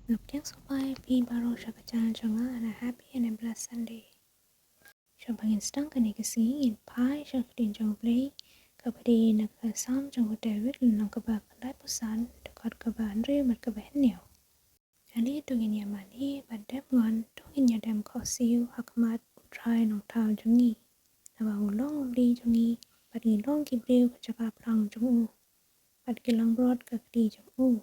Lúc tiếng số bay, pin baro sa kacang jonga and a happy and a blessed Sunday. Sa bangin stang ka negasi in pai sa kudin jong play, kapadi nagkasam jong David lunang kaba kanday pusan, dekat kaba Andre mat kaba henyo. Ani tungin yamani badem ngon tungin yadem kosiu hakmat utrai nong tau jongi. Nawa ulong uli jongi, bad ngilong kibriu kacaka prang jong u. Bad kilang broad kakdi jong u.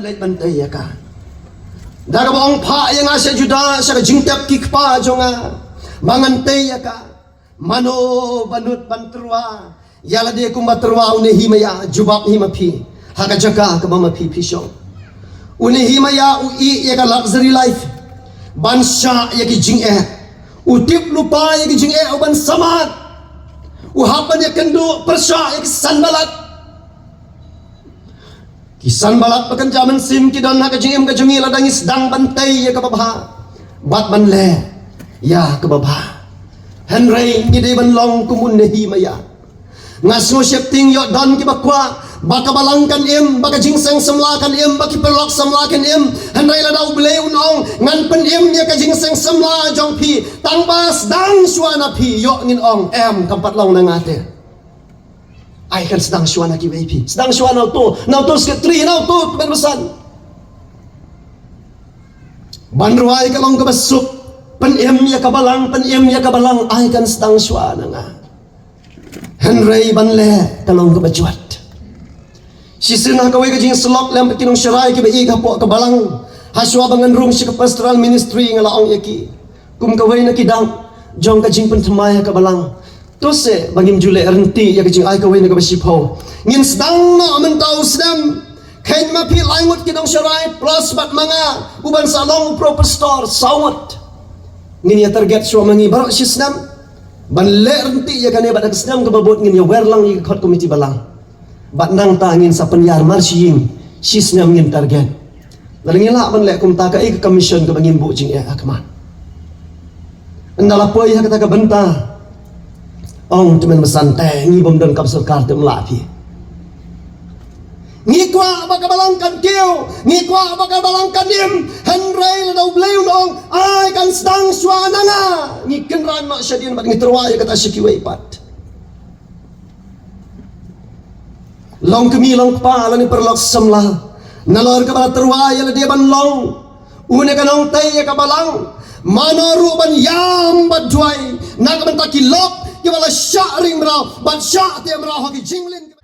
Leit bantai ya ka. Daga bong pa yang asa juda sa jingtap kikpa jonga. Mangantai ya ka. Mano banut bantrua. Yala de kumbatrua une himaya jubab himapi. Haka jaka ka mamapi pisho. Une himaya ui ya ka luxury life. Bansha ya ki jing Utip lupa ya ki jing uban samat. Uhapan ya kendu persya ya ki sanbalat. Kisan balat pakan jaman sim kidan ha kajing kajangi ladangi sedang bantai ya kababha bat ban le ya kababha Henry ngide ban long kumun nehi maya ngasno shifting yo don ki bakwa baka balangkan im baka jingseng semlakan im baki perlok semlakan im Henry ladau bele unong ngan pen im ya ka jingseng semla jong pi tangbas dang suana pi yo ngin ong em kampat long nangate ay kan sedang syuana ki VIP sedang syuana na to sekretari na to penbesan banruai kalong kabasuk penem ya kabalang ay kan sedang syuana nga Henry banle kalong kabajuat sisina kawai ka jing slok lem kinong syarai ki bai kapo kabalang haswa bangan rung si pastoral ministry ngalaong yaki kum kawai na kidang jong ka jing pentemaya kabalang Tose bangim jule renti ya kecing ai kawin ka basipo ngin sedang na mentau sedam kain mapi langut kidong syarai plus bat manga uban salong proper store sawat ngin ya target suwa mangi barok si sedam ban le renti ya kane bat sedam ka babot ngin ya werlang ya khot komiti balang bat nang ta ngin sa penyar marsyim si sedam ngin target lalu ngila ban le kum ta ka ik commission ka bangim bu jing akman endala poi ha kata ka benta Ong teman mesantai ngi bom dan kap sarkar tem lapi. Ngi kwa baka balangkan keu, ngi kwa baka balangkan dim, Henry ladau beleun ong, ai kan sedang suananga. Ngi kenran mak syadin bat ngi terwaya kata syikiwai pat. Long kemi long kepala ni perlok semlah. Nalor kepala terwaya dia ban long. Une kanong tay ya kabalang. Manoru ban yam bat juai. Nak mentaki lok Kibala syak ring merau, ban syak tiap merau hoki jinglin.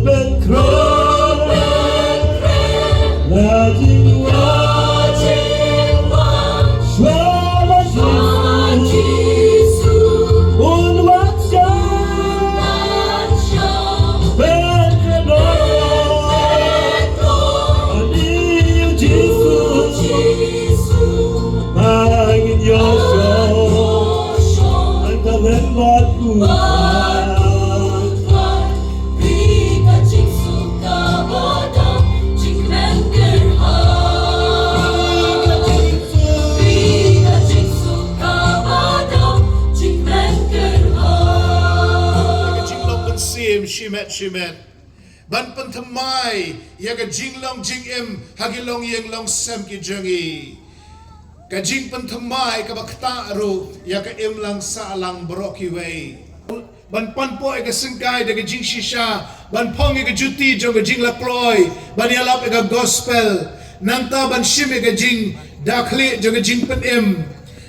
เป็นใครและยิ่งว่าShimet ban pan thamai ya ka jing long jing em hagi long yeng long sam ki jangi ka jing pan thamai ka bakta ru ya ka em lang sa lang bro ki wei ban pan po ka singkai de ka jing shisha ban pong ka juti jong ka jing la ploy ban ya lap ka gospel nang ta ban shim ka jing dakhli jong ka jing pan em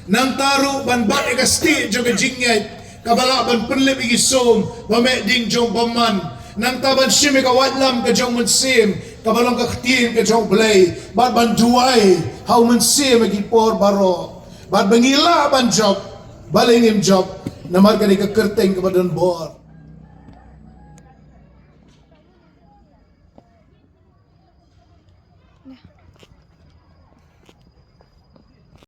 nang taru ban bat ka sti jong ka jing yai kabala ban penlip igi som bame ding jong baman nang taban shime ka wadlam ka jong munsim kabalong ka khtin ka jong blay bat ban duai how munsim igi por baro bat bangila ban job balingim job namar ka ni ka kerteng ka badan bor